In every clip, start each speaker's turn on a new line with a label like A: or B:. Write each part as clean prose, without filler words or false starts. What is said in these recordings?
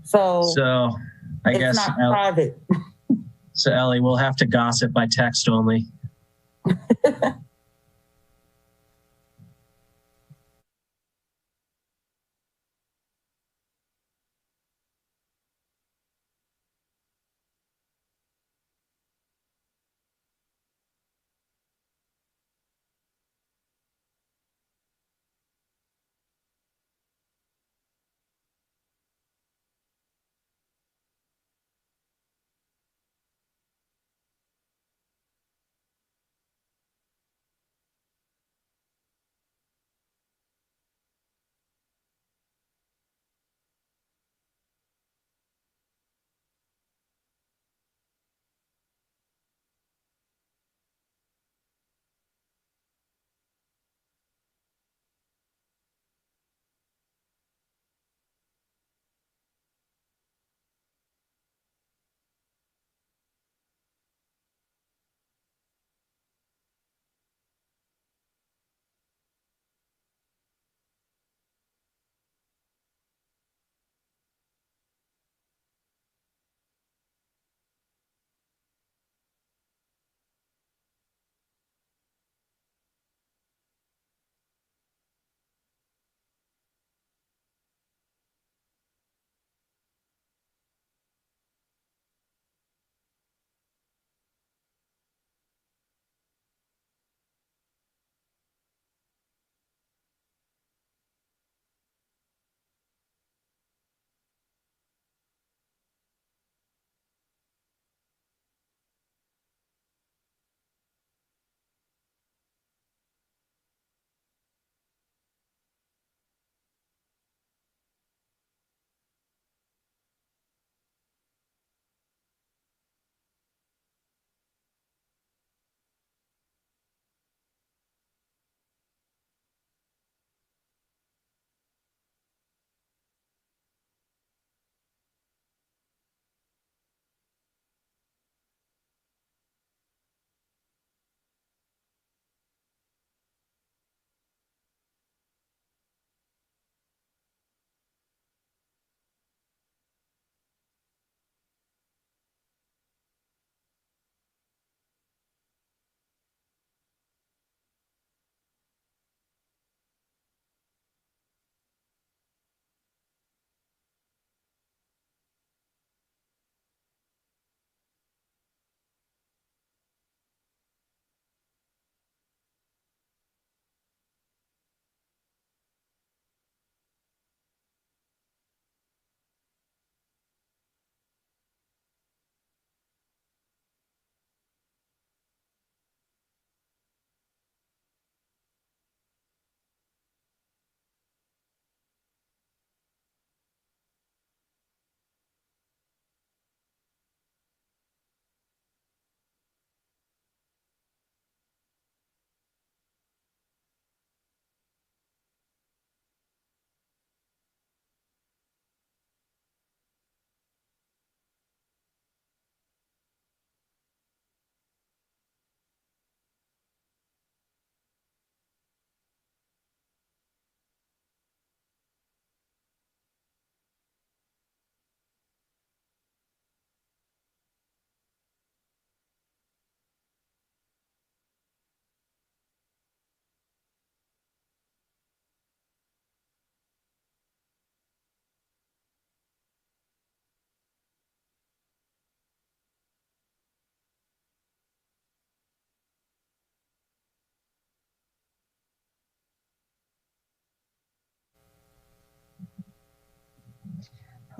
A: So I guess
B: it's not private.
A: So Ellie, we'll have to gossip by text only.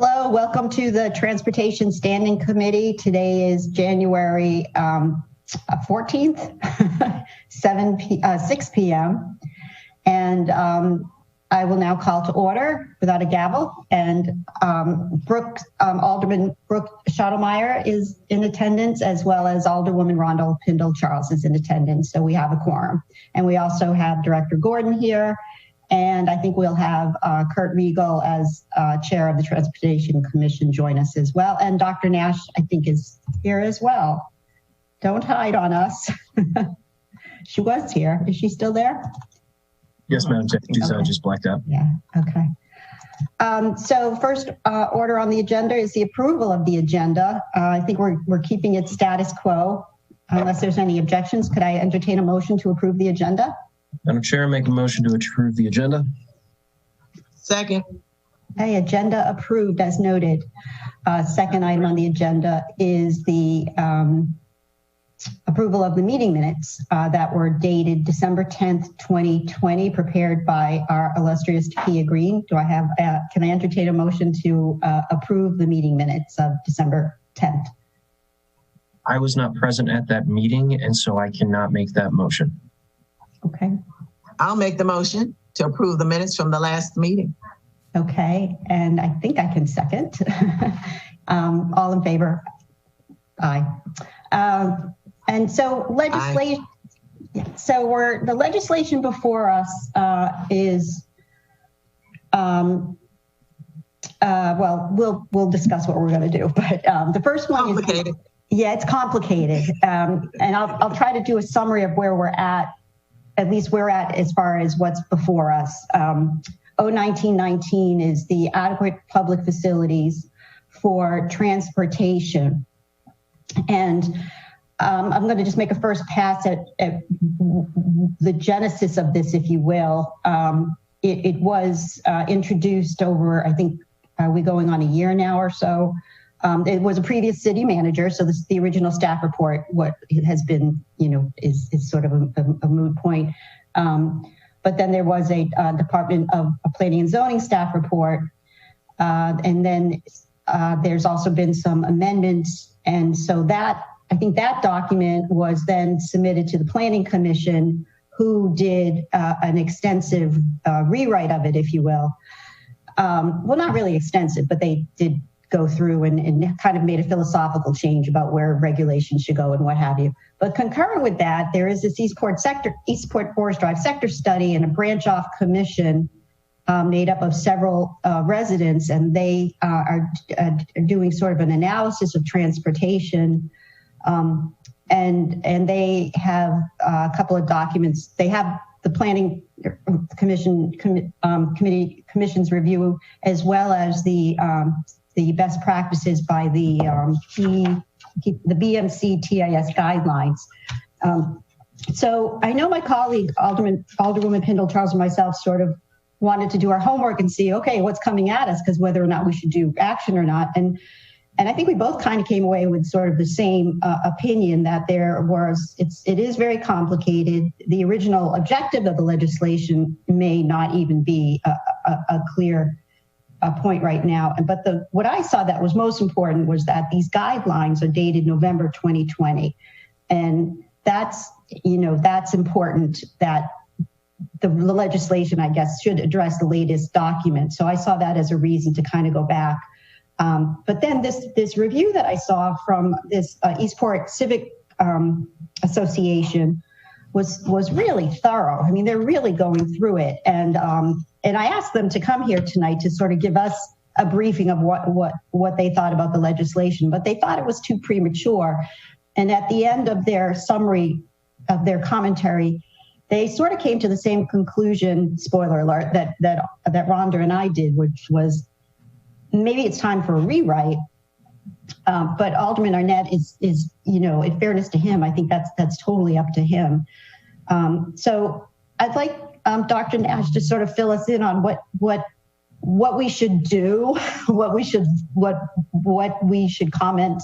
C: Hello, welcome to the Transportation Standing Committee. Today is January 14th, 6 p.m. And I will now call to order without a gavel. And Alderman Brooke Schottlemeyer is in attendance, as well as Alderwoman Rondell Pindle Charles is in attendance. So we have a quorum. And we also have Director Gordon here. And I think we'll have Kurt Riegel as chair of the Transportation Commission join us as well. And Dr. Nash, I think, is here as well. Don't hide on us. She was here. Is she still there?
A: Yes, Madam Chair. She's
C: okay.
A: just blacked out.
C: Yeah, okay. So first order on the agenda is the approval of the agenda. I think we're keeping it status quo unless there's any objections. Could I entertain a motion to approve the agenda?
A: Madam Chair, make a motion to approve the agenda.
B: Second.
C: Okay, agenda approved as noted. Second item on the agenda is the approval of the meeting minutes that were dated December 10th, 2020, prepared by our illustrious Takia Green. Do I have, can I entertain a motion to approve the meeting minutes of December 10th?
A: I was not present at that meeting, and so I cannot make that motion.
C: Okay.
B: I'll make the motion to approve the minutes from the last meeting.
C: Okay, and I think I can second. All in favor? Aye. And so legislation. So the legislation before us is. Well, we'll discuss what we're going to do, but the first one
B: complicated.
C: Yeah, it's complicated, and I'll try to do a summary of where we're at least we're at as far as what's before us. 1919 is the adequate public facilities for transportation. And I'm going to just make a first pass at the genesis of this, if you will. It was introduced over, I think, are we going on a year now or so? It was a previous city manager, so this is the original staff report. What it has been, is sort of a moot point. But then there was a Department of Planning and Zoning staff report. And then there's also been some amendments. And so I think that document was then submitted to the Planning Commission, who did an extensive rewrite of it, if you will. Well, not really extensive, but they did go through and kind of made a philosophical change about where regulations should go and what have you. But concurrent with that, there is this Eastport Forest Drive sector study and a branch off commission made up of several residents, and they are doing sort of an analysis of transportation. And they have a couple of documents. They have the Planning Commission's review, as well as the best practices by the BMC TIS guidelines. So I know my colleague, Alderwoman Pindle Charles, and myself sort of wanted to do our homework and see, okay, what's coming at us, because whether or not we should do action or not. And I think we both kind of came away with sort of the same opinion that it is very complicated. The original objective of the legislation may not even be a clear point right now. But what I saw that was most important was that these guidelines are dated November 2020. And that's important, that the legislation, I guess, should address the latest document. So I saw that as a reason to kind of go back. But then this review that I saw from this Eastport Civic Association was really thorough. I mean, they're really going through it. And I asked them to come here tonight to sort of give us a briefing of what they thought about the legislation, but they thought it was too premature. And at the end of their summary of their commentary, they sort of came to the same conclusion, spoiler alert, that Rhonda and I did, which was maybe it's time for a rewrite. But Alderman Arnett is in fairness to him, I think that's totally up to him. So I'd like Dr. Nash to sort of fill us in on what we should do, what we should comment.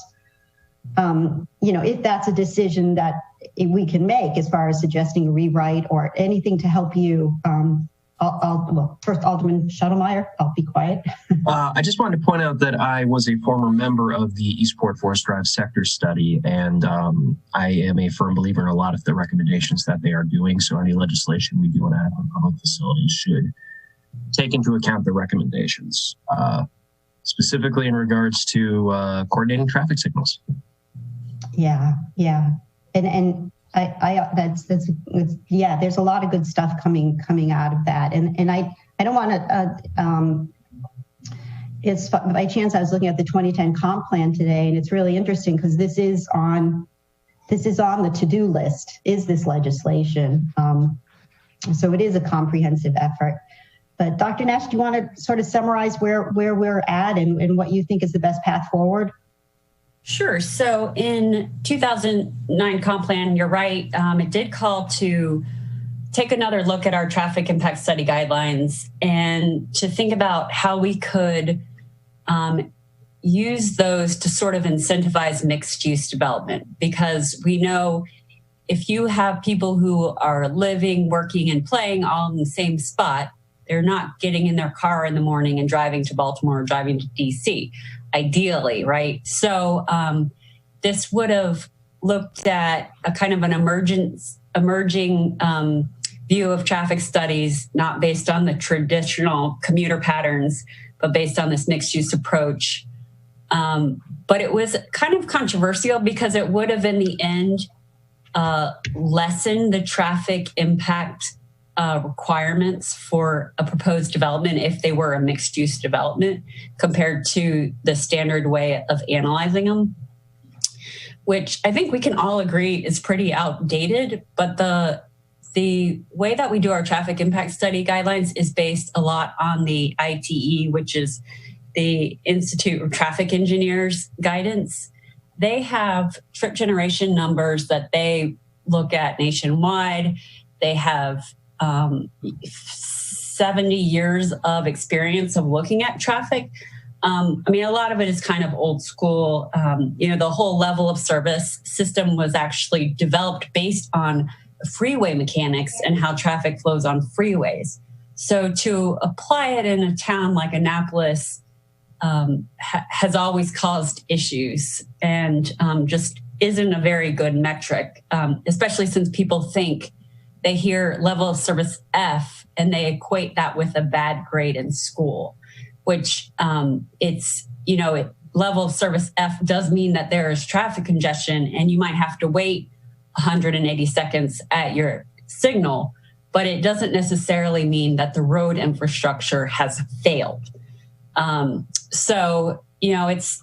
C: If that's a decision that we can make as far as suggesting a rewrite or anything to help you. First, Alderman Shuttlemeyer, I'll be quiet.
A: I just wanted to point out that I was a former member of the Eastport Forest Drive sector study, and I am a firm believer in a lot of the recommendations that they are doing. So any legislation we do on adequate public facilities should take into account the recommendations, specifically in regards to coordinating traffic signals. Yeah. And there's a lot of good stuff coming out of that. And I don't want to, it's by chance I was looking at the 2010 comp plan today, and it's really interesting because this is on the to-do list, is this legislation. So it is a comprehensive effort.
C: But Dr. Nash, do you want to sort of summarize where we're at and what you think is the best path forward?
D: Sure. So in 2009 comp plan, you're right, it did call to take another look at our traffic impact study guidelines and to think about how we could use those to sort of incentivize mixed use development, because we know if you have people who are living, working, and playing all in the same spot, they're not getting in their car in the morning and driving to Baltimore or driving to DC, ideally, right? So this would have looked at a kind of an emerging view of traffic studies, not based on the traditional commuter patterns, but based on this mixed use approach. But it was kind of controversial because it would have, in the end, lessened the traffic impact requirements for a proposed development if they were a mixed use development compared to the standard way of analyzing them, which I think we can all agree is pretty outdated. But the way that we do our traffic impact study guidelines is based a lot on the ITE, which is the Institute of Traffic Engineers guidance. They have trip generation numbers that they look at nationwide. They have 70 years of experience of looking at traffic. I mean, a lot of it is kind of old school. The whole level of service system was actually developed based on freeway mechanics and how traffic flows on freeways. So to apply it in a town like Annapolis has always caused issues and just isn't a very good metric, especially since people think they hear level of service F and they equate that with a bad grade in school, which level of service F does mean that there is traffic congestion and you might have to wait 180 seconds at your signal, but it doesn't necessarily mean that the road infrastructure has failed.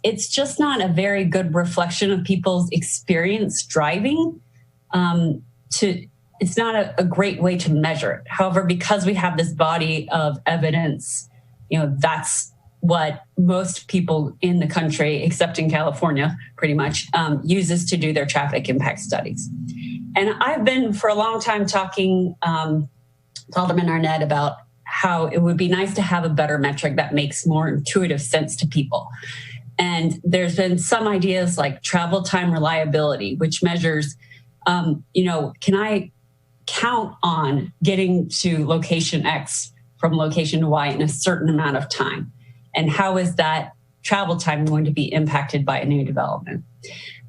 D: It's just not a very good reflection of people's experience driving. It's not a great way to measure it. However, because we have this body of evidence, that's what most people in the country, except in California, pretty much, uses to do their traffic impact studies. And I've been for a long time talking to Alderman Arnett about how it would be nice to have a better metric that makes more intuitive sense to people. And there's been some ideas like travel time reliability, which measures, can I count on getting to location X from location Y in a certain amount of time? And how is that travel time going to be impacted by a new development?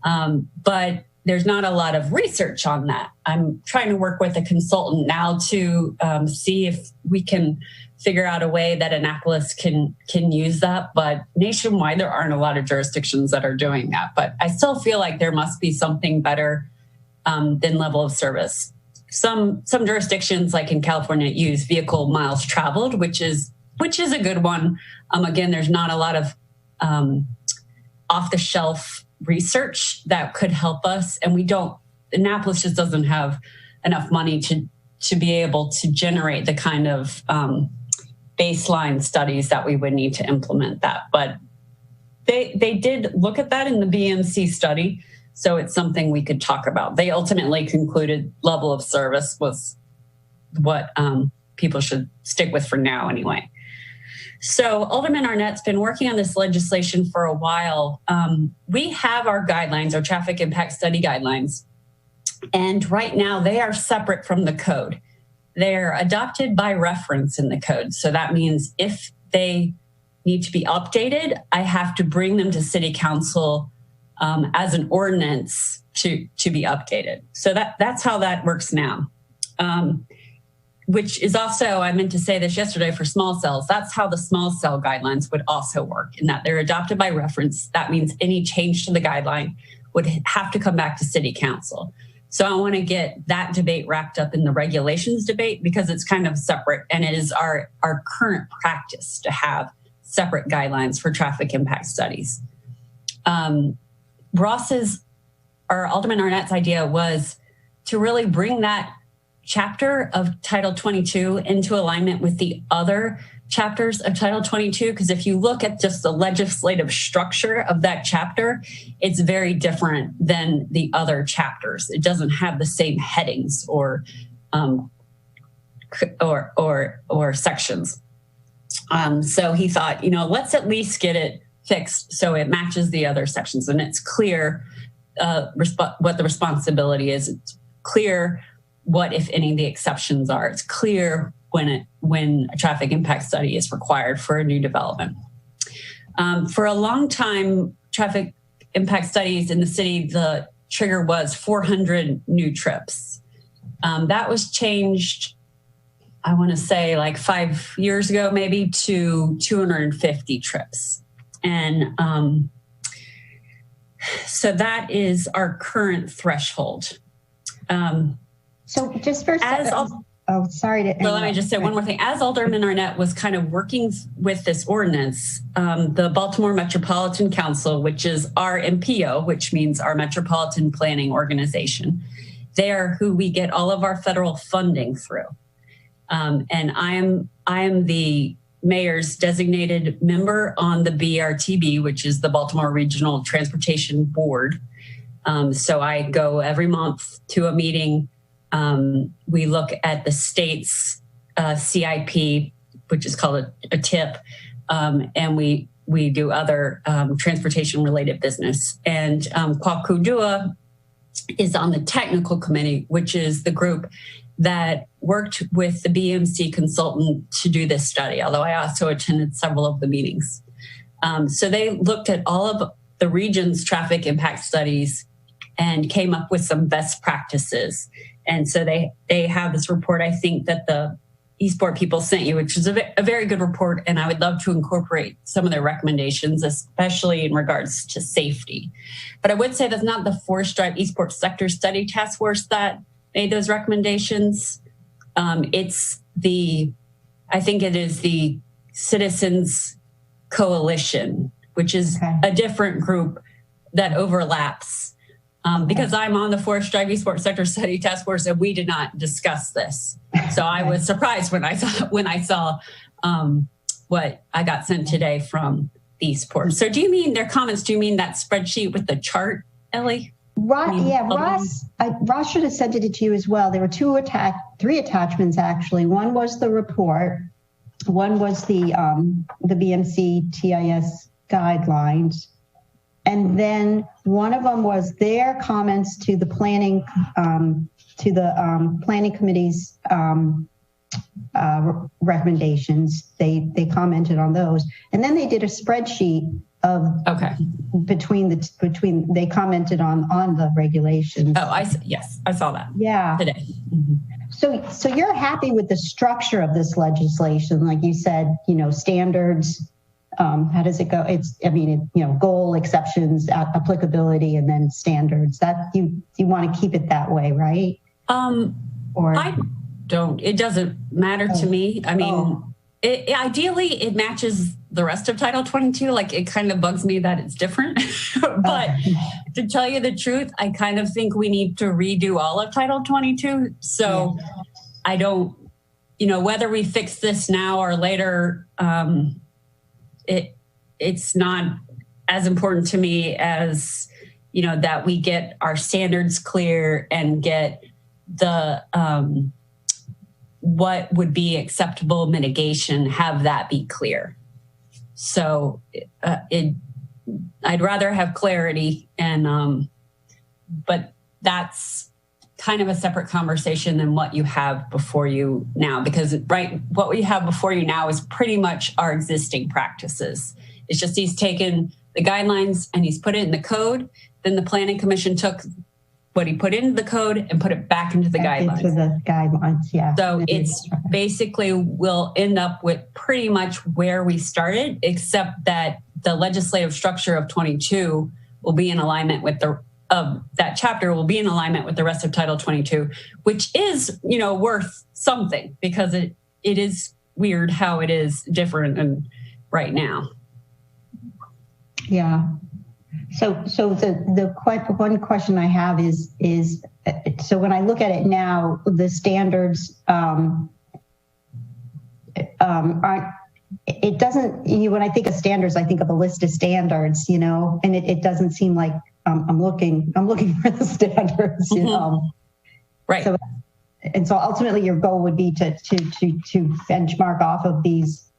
D: But there's not a lot of research on that. I'm trying to work with a consultant now to see if we can figure out a way that Annapolis can use that. But nationwide, there aren't a lot of jurisdictions that are doing that. But I still feel like there must be something better than level of service. Some jurisdictions, like in California, use vehicle miles traveled, which is a good one. Again, there's not a lot of off-the-shelf research that could help us, and Annapolis just doesn't have enough money to be able to generate the kind of baseline studies that we would need to implement that. But they did look at that in the BMC study, so it's something we could talk about. They ultimately concluded level of service was what people should stick with for now anyway. So Alderman Arnett's been working on this legislation for a while. We have our guidelines, our traffic impact study guidelines, and right now they are separate from the code. They're adopted by reference in the code. So that means if they need to be updated, I have to bring them to City Council as an ordinance to be updated. So that's how that works now. Which is also, I meant to say this yesterday for small cells, that's how the small cell guidelines would also work, in that they're adopted by reference. That means any change to the guideline would have to come back to City Council. So I want to get that debate wrapped up in the regulations debate because it's kind of separate, and it is our current practice to have separate guidelines for traffic impact studies. Alderman Arnett's idea was to really bring that chapter of Title 22 into alignment with the other chapters of Title 22, because if you look at just the legislative structure of that chapter, it's very different than the other chapters. It doesn't have the same headings or sections. So he thought, let's at least get it fixed so it matches the other sections and it's clear what the responsibility is. It's clear what, if any, the exceptions are. It's clear when a traffic impact study is required for a new development. For a long time, traffic impact studies in the city, the trigger was 400 new trips. That was changed, I want to say like 5 years ago, maybe, to 250 trips. And so that is our current threshold.
C: So just for sorry to.
D: Well, let me just say one more thing. As Alderman Arnett was kind of working with this ordinance, the Baltimore Metropolitan Council, which is our MPO, which means our Metropolitan Planning Organization, they are who we get all of our federal funding through. And I am the mayor's designated member on the BRTB, which is the Baltimore Regional Transportation Board. So I go every month to a meeting. We look at the state's CIP, which is called a TIP, and we do other transportation-related business. And Kwakudua is on the technical committee, which is the group that worked with the BMC consultant to do this study, although I also attended several of the meetings. So they looked at all of the region's traffic impact studies and came up with some best practices. And so they have this report, I think, that the Eastport people sent you, which is a very good report. And I would love to incorporate some of their recommendations, especially in regards to safety. But I would say that's not the Forest Drive Eastport Sector Study Task Force that made those recommendations. I think it is the Citizens Coalition, which is a different group that overlaps. Because I'm on the Forest Drive Eastport Sector Study Task Force, and we did not discuss this. So I was surprised when I saw what I got sent today from the Eastport. So do you mean their comments? Do you mean that spreadsheet with the chart, Ellie?
C: Ross should have sent it to you as well. There were three attachments actually. One was the report. One was the BMC TIS guidelines. And then one of them was their comments to the planning committee's recommendations. They commented on those, and then they did a spreadsheet of between they commented on the regulations.
D: Oh, I saw that.
C: Yeah, today. Mm-hmm. So you're happy with the structure of this legislation, like you said, standards. How does it go? Goal, exceptions, applicability, and then standards. That you want to keep it that way, right?
D: I don't. It doesn't matter to me. I mean, ideally, it matches the rest of Title 22. Like, it kind of bugs me that it's different. But to tell you the truth, I kind of think we need to redo all of Title 22. So I don't, whether we fix this now or later, it's not as important to me as, that we get our standards clear and get the what would be acceptable mitigation, have that be clear. So I'd rather have clarity, and but that's kind of a separate conversation than what you have before you now, because what we have before you now is pretty much our existing practices. It's just he's taken the guidelines and he's put it in the code. Then the Planning Commission took what he put into the code and put it back into the guidelines.
C: Into the guidelines, yeah.
D: So it's basically we'll end up with pretty much where we started, except that the legislative structure of 22 will be in alignment with that chapter will be in alignment with the rest of Title 22, which is, worth something, because it is weird how it is different and right now.
C: Yeah. So the one question I have is so when I look at it now, the standards aren't. It doesn't. When I think of standards, I think of a list of standards, and it doesn't seem like I'm looking for the standards,
D: Right.
C: So ultimately, your goal would be to benchmark off of these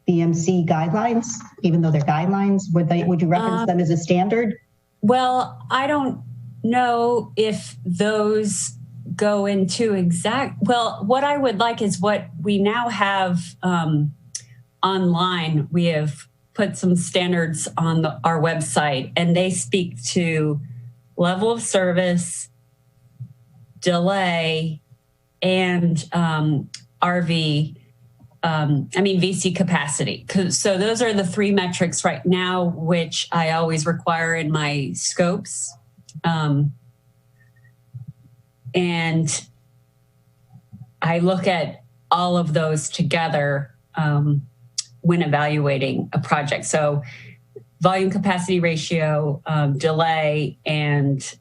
C: BMC guidelines, even though they're guidelines. Would you reference them as a standard? Well,
D: I don't know if those go into exact. Well, what I would like is what we now have online. We have put some standards on our website, and they speak to level of service, delay, and VC capacity. So those are the three metrics right now, which I always require in my scopes. And I look at all of those together when evaluating a project. So volume capacity ratio, delay, and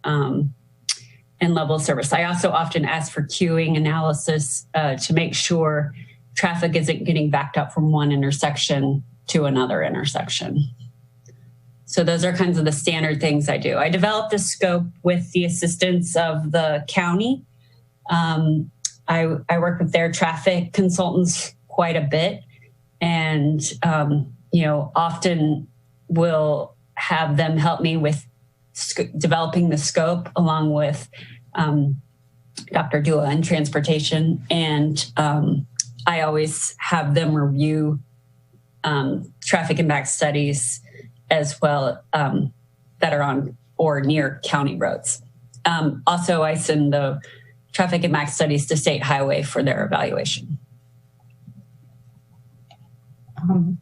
D: level of service. I also often ask for queuing analysis to make sure traffic isn't getting backed up from one intersection to another intersection. So those are kinds of the standard things I do. I developed the scope with the assistance of the county. I work with their traffic consultants quite a bit, and often will have them help me with developing the scope along with Dr. Dua in transportation. And I always have them review traffic impact studies as well that are on or near county roads. Also, I send the traffic impact studies to State Highway for their evaluation.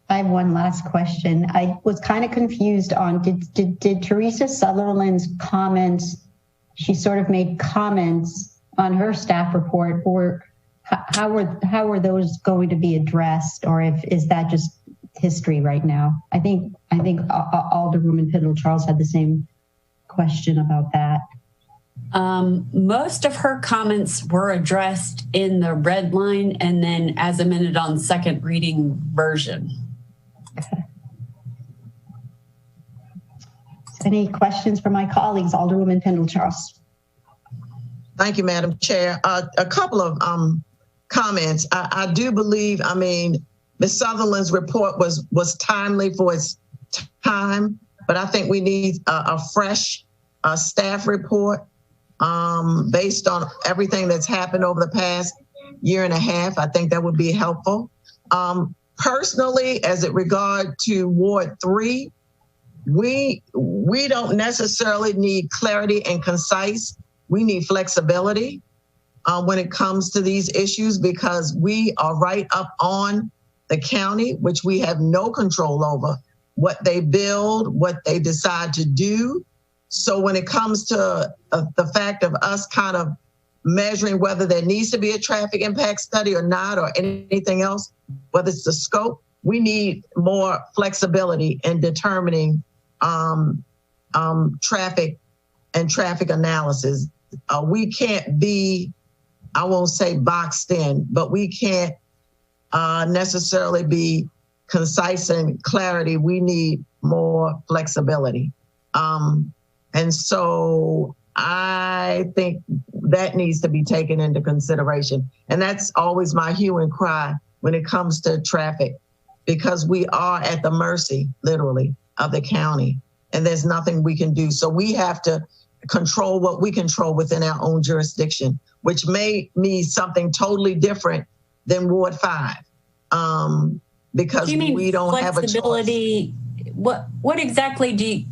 C: I have one last question. I was kind of confused on, did Teresa Sutherland's comments, she sort of made comments on her staff report, or how are those going to be addressed, or is that just history right now? I think Alderwoman Pindle-Charles had the same question about that.
D: Most of her comments were addressed in the red line and then as amended on second reading version.
C: Okay. Any questions from my colleagues? Alderwoman Pindle-Charles.
B: Thank you, Madam Chair. A couple of comments. I do believe, Ms. Sutherland's report was timely for its time, but I think we need a fresh staff report based on everything that's happened over the past year and a half. I think that would be helpful. Personally, as it regard to Ward 3, we don't necessarily need clarity and concise. We need flexibility when it comes to these issues, because we are right up on the county, which we have no control over what they build, what they decide to do. So when it comes to the fact of us kind of measuring whether there needs to be a traffic impact study or not, or anything else, whether it's the scope, we need more flexibility in determining traffic and traffic analysis. We can't be, I won't say boxed in, but we can't necessarily be concise and clarity. We need more flexibility. And so I think that needs to be taken into consideration. And that's always my hue and cry when it comes to traffic, because we are at the mercy, literally, of the county, and there's nothing we can do. So we have to control what we control within our own jurisdiction, which may mean something totally different than Ward 5, because we don't have a choice.
D: What exactly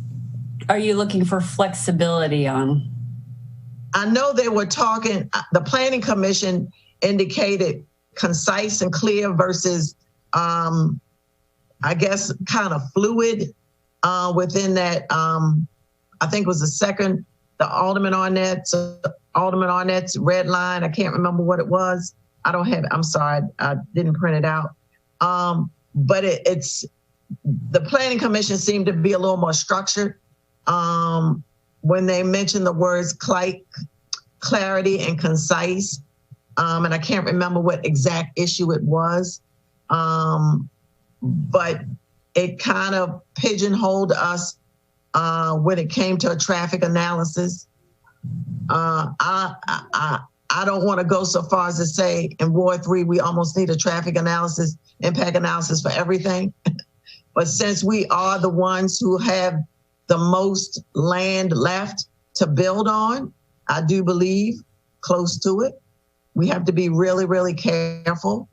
D: are you looking for flexibility on?
B: I know they were talking, the Planning Commission indicated concise and clear versus, I guess, kind of fluid within that. I think it was the Alderman Arnett's red line. I can't remember what it was. I don't have it. I'm sorry, I didn't print it out. But it's the Planning Commission seemed to be a little more structured when they mentioned the words clarity and concise, and I can't remember what exact issue it was, but it kind of pigeonholed us when it came to a traffic analysis. I don't want to go so far as to say in Ward 3, we almost need a traffic analysis, impact analysis for everything. But since we are the ones who have the most land left to build on, I do believe close to it, we have to be really, really careful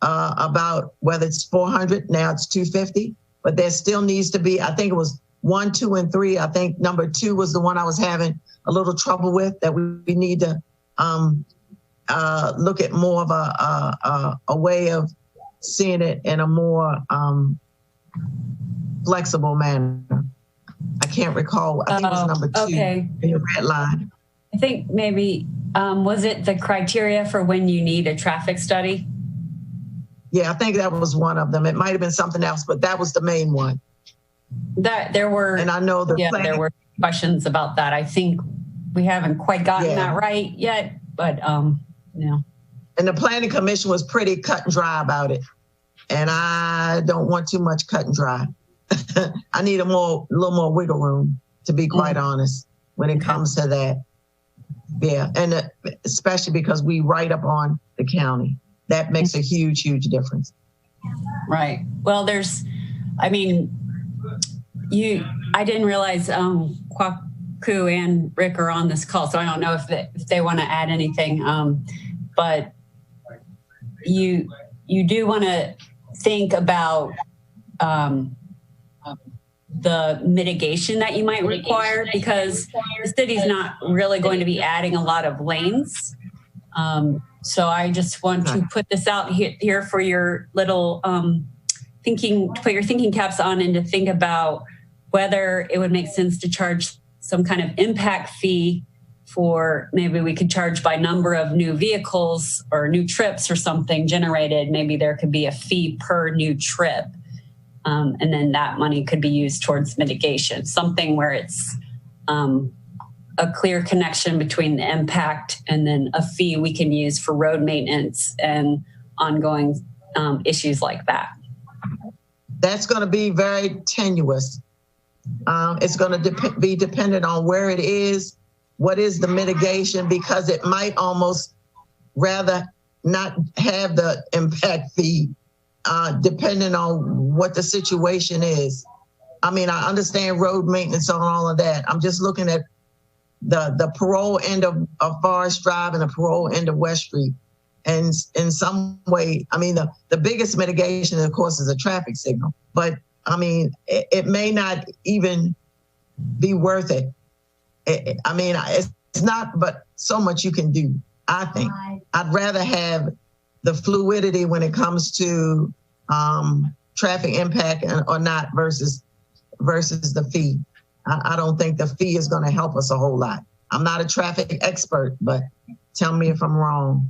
B: about whether it's 400, now it's 250, but there still needs to be, I think it was 1, 2, and 3. I think number 2 was the one I was having a little trouble with, that we need to look at more of a way of seeing it in a more flexible manner. I can't recall. I think it was number 2
D: okay.
B: in the red line.
D: I think maybe, was it the criteria for when you need a traffic study?
B: Yeah, I think that was one of them. It might have been something else, but that was the main one.
D: That there were,
B: and I know
D: there were questions about that. I think we haven't quite gotten that right yet, but yeah.
B: And the Planning Commission was pretty cut and dry about it. And I don't want too much cut and dry. I need a little more wiggle room, to be quite honest, when it comes to that. Yeah, and especially because we right up on the county. That makes a huge, huge difference.
D: Right. Well, I didn't realize Kwaku and Rick are on this call, so I don't know if they want to add anything. But you do want to think about the mitigation that you might require, because the city's not really going to be adding a lot of lanes. So I just want to put this out here for your little thinking, to put your thinking caps on and to think about whether it would make sense to charge some kind of impact fee for, maybe we could charge by number of new vehicles or new trips or something generated. Maybe there could be a fee per new trip. And then that money could be used towards mitigation, something where it's a clear connection between the impact and then a fee we can use for road maintenance and ongoing issues like that.
B: That's going to be very tenuous. It's going to be dependent on where it is, what is the mitigation, because it might almost rather not have the impact fee, depending on what the situation is. I mean, I understand road maintenance and all of that. I'm just looking at the parole end of Forest Drive and the parole end of West Street. And in some way, I mean, the biggest mitigation, of course, is a traffic signal. But I mean, it may not even be worth it. I mean, it's not, but so much you can do, I think. I'd rather have the fluidity when it comes to traffic impact or not versus the fee. I don't think the fee is going to help us a whole lot. I'm not a traffic expert, but tell me if I'm wrong.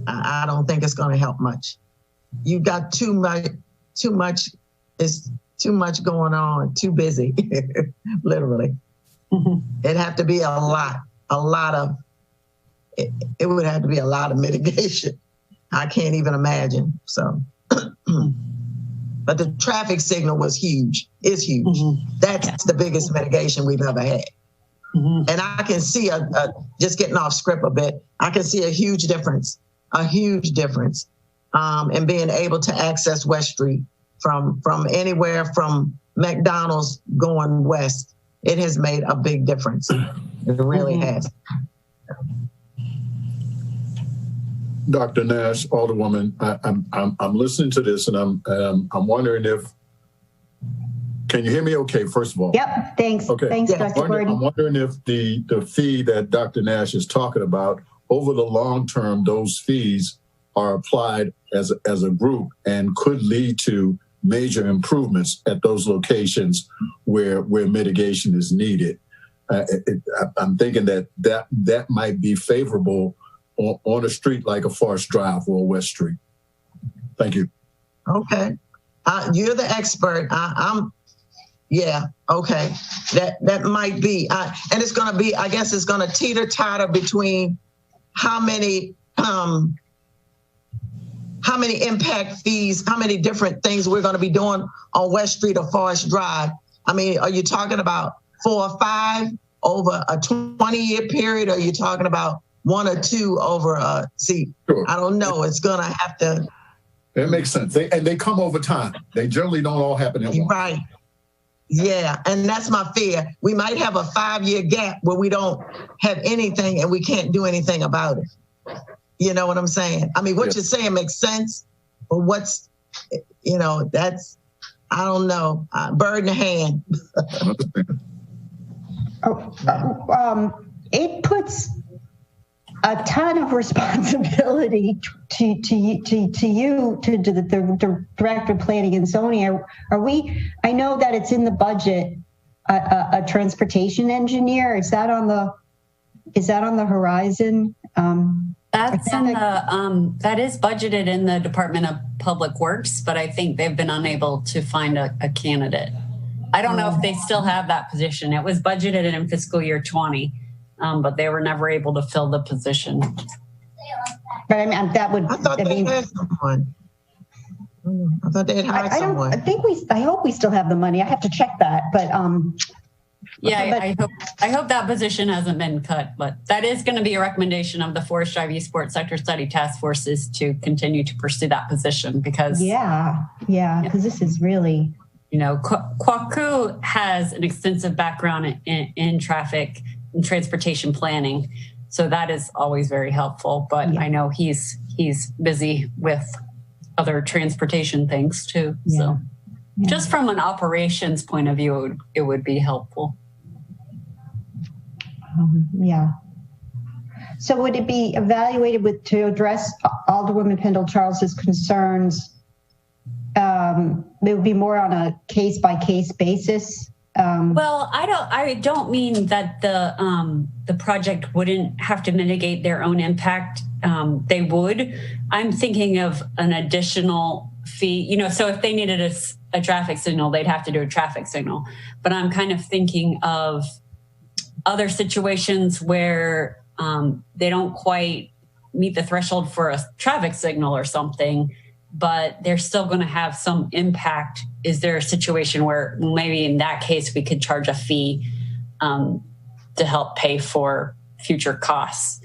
B: I don't think it's going to help much. You got too much, it's too much going on, too busy, literally. It'd have to be a lot of, it would have to be a lot of mitigation. I can't even imagine, so. But the traffic signal was huge, is huge. That's the biggest mitigation we've ever had. And I can see, just getting off script a bit, I can see a huge difference in being able to access West Street from anywhere from McDonald's going west. It has made a big difference. It really has.
E: Dr. Nash, Alderwoman, I'm listening to this, and I'm wondering if, can you hear me okay, first of all?
C: Yep, thanks.
E: Okay.
C: Thanks,
E: Yeah.
C: Dr. Gordon.
E: I'm wondering if the fee that Dr. Nash is talking about, over the long term, those fees are applied as a group and could lead to major improvements at those locations where mitigation is needed. I'm thinking that might be favorable on a street like a Forest Drive or West Street. Thank you.
B: Okay. You're the expert. Yeah, okay. that might be, and it's going to be, I guess it's going to teeter-totter between how many impact fees, how many different things we're going to be doing on West Street or Forest Drive. I mean, are you talking about 4 or 5 over a 20-year period? Or are you talking about 1 or 2 over
E: Sure.
B: I don't know. It's going to have to.
E: That makes sense. They come over time. They generally don't all happen at once.
B: Right. Yeah, and that's my fear. We might have a 5-year gap where we don't have anything and we can't do anything about it. You know what I'm saying? I mean, what you're saying makes sense, but what's, that's, I don't know, bird in the hand.
C: It puts a ton of responsibility to you, to the Director of Planning and Zoning. I know that it's in the budget, a transportation engineer. Is that on the horizon?
D: That's that is budgeted in the Department of Public Works, but I think they've been unable to find a candidate. I don't know if they still have that position. It was budgeted in fiscal year 20, but they were never able to fill the position.
C: But I mean, that would.
B: I thought they had someone. I thought they had hired someone.
C: I hope we still have the money. I have to check that, but
D: yeah, I hope that position hasn't been cut, but that is going to be a recommendation of the Forest Drive Esports Sector Study Task Force is to continue to pursue that position because
C: because this is really,
D: Kwaku has an extensive background in traffic and transportation planning, so that is always very helpful. But I know he's busy with other transportation things too. Yeah. So just from an operations point of view, it would be helpful.
C: So would it be evaluated to address Alderwoman Pendle Charles's concerns? It would be more on a case-by-case basis.
D: Well, I don't mean that the project wouldn't have to mitigate their own impact. They would. I'm thinking of an additional fee. So if they needed a traffic signal, they'd have to do a traffic signal. But I'm kind of thinking of other situations where they don't quite meet the threshold for a traffic signal or something, but they're still going to have some impact. Is there a situation where maybe in that case we could charge a fee to help pay for future costs?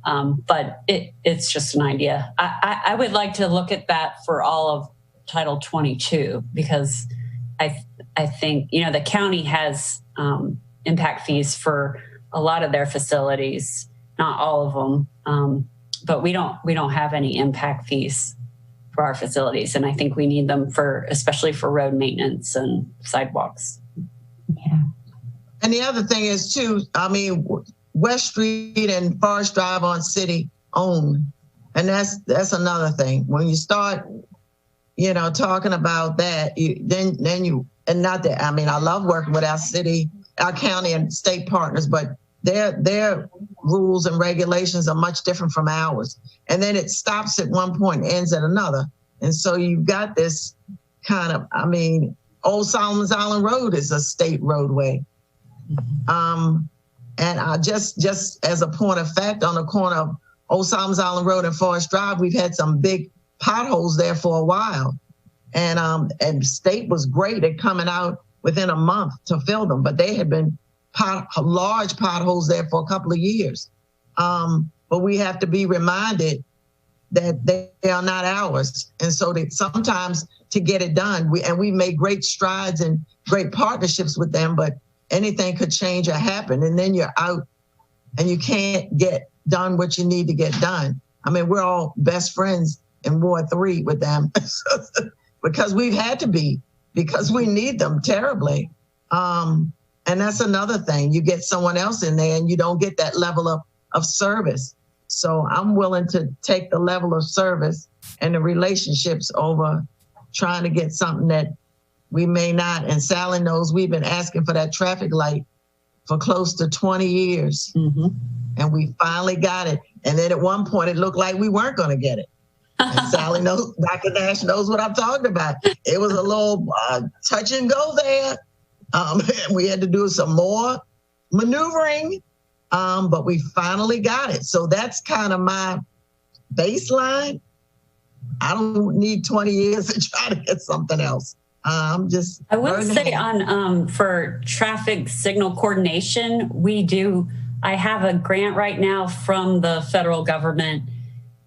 D: But it's just an idea. I would like to look at that for all of Title 22 because I think the county has impact fees for a lot of their facilities, not all of them, but we don't have any impact fees for our facilities, and I think we need them especially for road maintenance and sidewalks.
C: Yeah.
B: And the other thing is too, I mean, West Street and Forest Drive on city owned, and that's another thing. When you start, talking about that, and not that, I mean, I love working with our county and state partners, but their rules and regulations are much different from ours. And then it stops at one point and ends at another. And so you've got this kind of, I mean, Old Solomon's Island Road is a state roadway. And I just as a point of fact, on the corner of Old Solomon's Island Road and Forest Drive, we've had some big potholes there for a while. And state was great at coming out within a month to fill them, but they had been large potholes there for a couple of years. But we have to be reminded that they are not ours. And so sometimes to get it done, we made great strides and great partnerships with them, but anything could change or happen. And then you're out and you can't get done what you need to get done. I mean, we're all best friends in Ward 3 with them because we've had to be, because we need them terribly. And that's another thing. You get someone else in there and you don't get that level of service. So I'm willing to take the level of service and the relationships over trying to get something that we may not. And Sally knows we've been asking for that traffic light for close to 20 years. Mm-hmm. And we finally got it. And then at one point it looked like we weren't going to get it. And Sally knows, Dr. Nash knows what I'm talking about. It was a little touch and go there. We had to do some more maneuvering, but we finally got it. So that's kind of my baseline. I don't need 20 years to try to get something else. I would
D: say for traffic signal coordination, I have a grant right now from the federal government,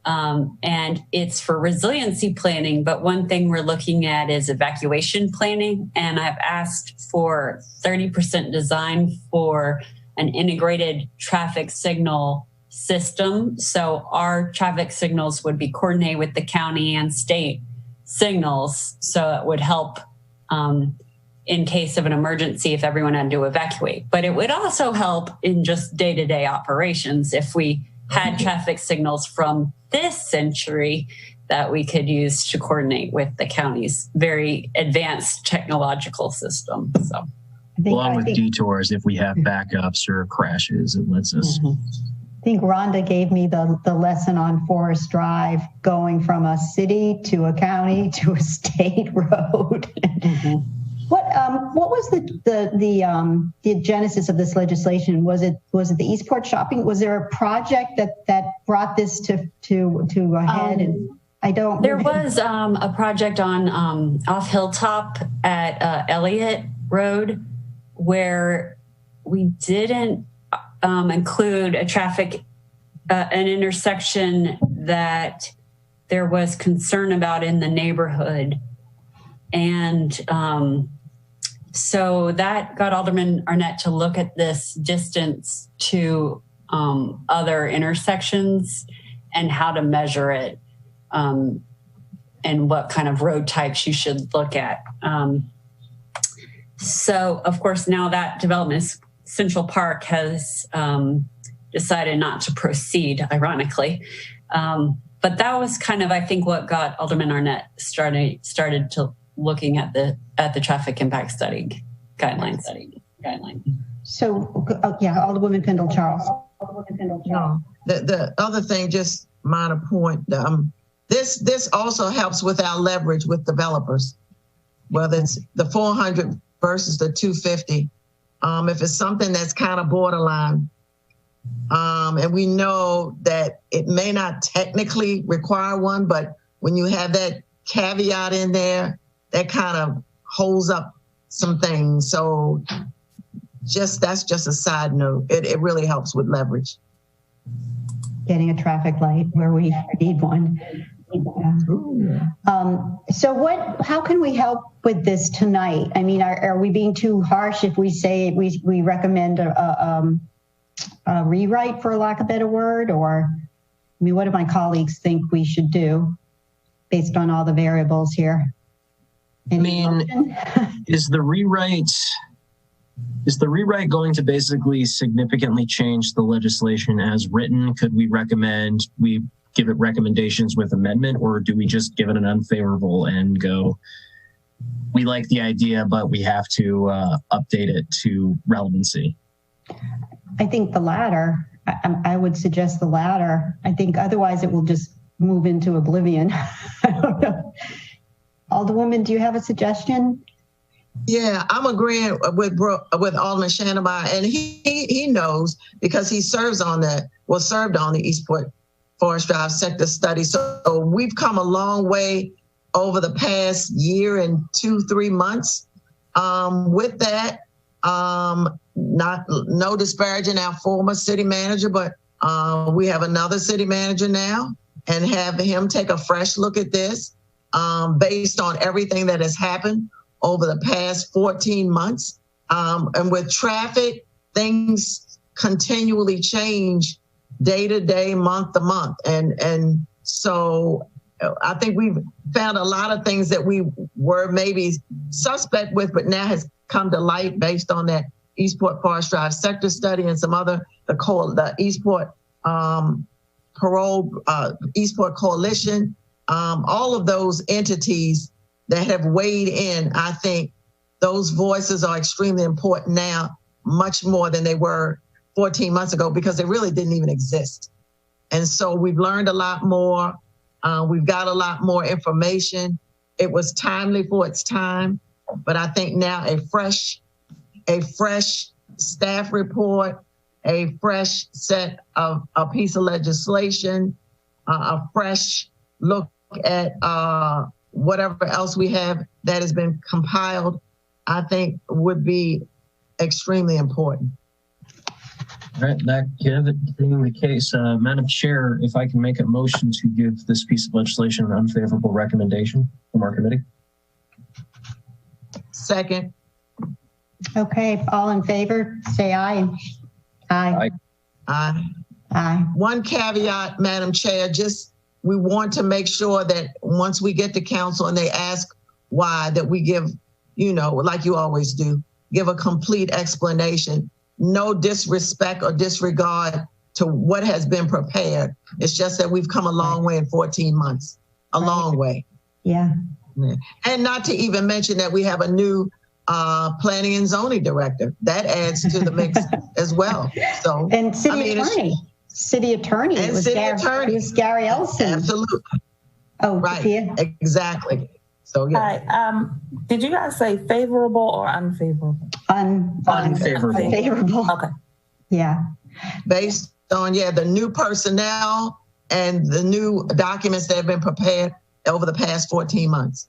D: and it's for resiliency planning. But one thing we're looking at is evacuation planning. And I've asked for 30% design for an integrated traffic signal system. So our traffic signals would be coordinated with the county and state signals. So it would help in case of an emergency if everyone had to evacuate. But it would also help in just day-to-day operations if we had traffic signals from this century that we could use to coordinate with the county's very advanced technological system. So,
A: along with detours, if we have backups or crashes, it lets us.
C: I think Rhonda gave me the lesson on Forest Drive, going from a city to a county to a state road. What was the genesis of this legislation? Was it the Eastport shopping? Was there a project that brought this to a head? And I don't.
D: There was a project on off Hilltop at Elliott Road where we didn't include an intersection that there was concern about in the neighborhood. And so that got Alderman Arnett to look at this distance to other intersections and how to measure it, and what kind of road types you should look at. So, of course, now that development, Central Park has decided not to proceed, ironically. But that was kind of, I think, what got Alderman Arnett started to looking at the traffic impact study guideline.
C: So, Alderwoman Pendle Charles.
B: No, the other thing, just minor point. This also helps with our leverage with developers, whether it's the 400 versus the 250. If it's something that's kind of borderline, and we know that it may not technically require one, but when you have that caveat in there, that kind of holds up some things. So that's just a side note. It really helps with leverage.
C: Getting a traffic light where we need one. Yeah. So how can we help with this tonight? I mean, are we being too harsh if we say we recommend a rewrite, for lack of a better word? Or, I mean, what do my colleagues think we should do based on all the variables here?
A: Is the rewrite going to basically significantly change the legislation as written? Could we recommend we give it recommendations with amendment, or do we just give it an unfavorable and go, we like the idea, but we have to update it to relevancy?
C: I think the latter. I would suggest the latter. I think otherwise it will just move into oblivion. I don't know. Alderwoman, do you have a suggestion?
B: Yeah, I'm agreeing with Alderman Shannemeyer, and he knows because he served on the Eastport Forest Drive sector study. So we've come a long way over the past year and 2-3 months with that. No disparaging our former city manager, but we have another city manager now, and have him take a fresh look at this based on everything that has happened over the past 14 months. And with traffic, things continually change day to day, month to month. And so I think we've found a lot of things that we were maybe suspect with, but now has come to light based on that Eastport Forest Drive sector study and some other, the Eastport Eastport Coalition, all of those entities that have weighed in. I think those voices are extremely important now, much more than they were 14 months ago, because they really didn't even exist. And so we've learned a lot more. We've got a lot more information. It was timely for its time, but I think now a fresh a fresh staff report, a fresh set of a piece of legislation, a fresh look at whatever else we have that has been compiled, I think would be extremely important.
A: All right, that being the case, Madam Chair, if I can make a motion to give this piece of legislation an unfavorable recommendation from our committee.
B: Second.
C: Okay, all in favor, say aye. Aye.
B: Aye.
C: Aye.
B: One caveat, Madam Chair, just we want to make sure that once we get to council and they ask why, that we give, like you always do, give a complete explanation. No disrespect or disregard to what has been prepared. It's just that we've come a long way in 14 months, a long way.
C: Yeah.
B: And not to even mention that we have a new planning and zoning director. That adds to the mix as well. So,
C: and city attorney.
B: And
C: was
B: city
C: Gary,
B: attorney.
C: It was Gary Elson.
B: Absolutely.
C: Oh,
B: right.
C: Sophia?
B: Exactly. So, yeah.
F: Hi. Did you guys say favorable or unfavorable?
A: Unfavorable.
C: Unfavorable.
F: Okay.
C: Yeah.
B: Based on, the new personnel and the new documents that have been prepared over the past 14 months.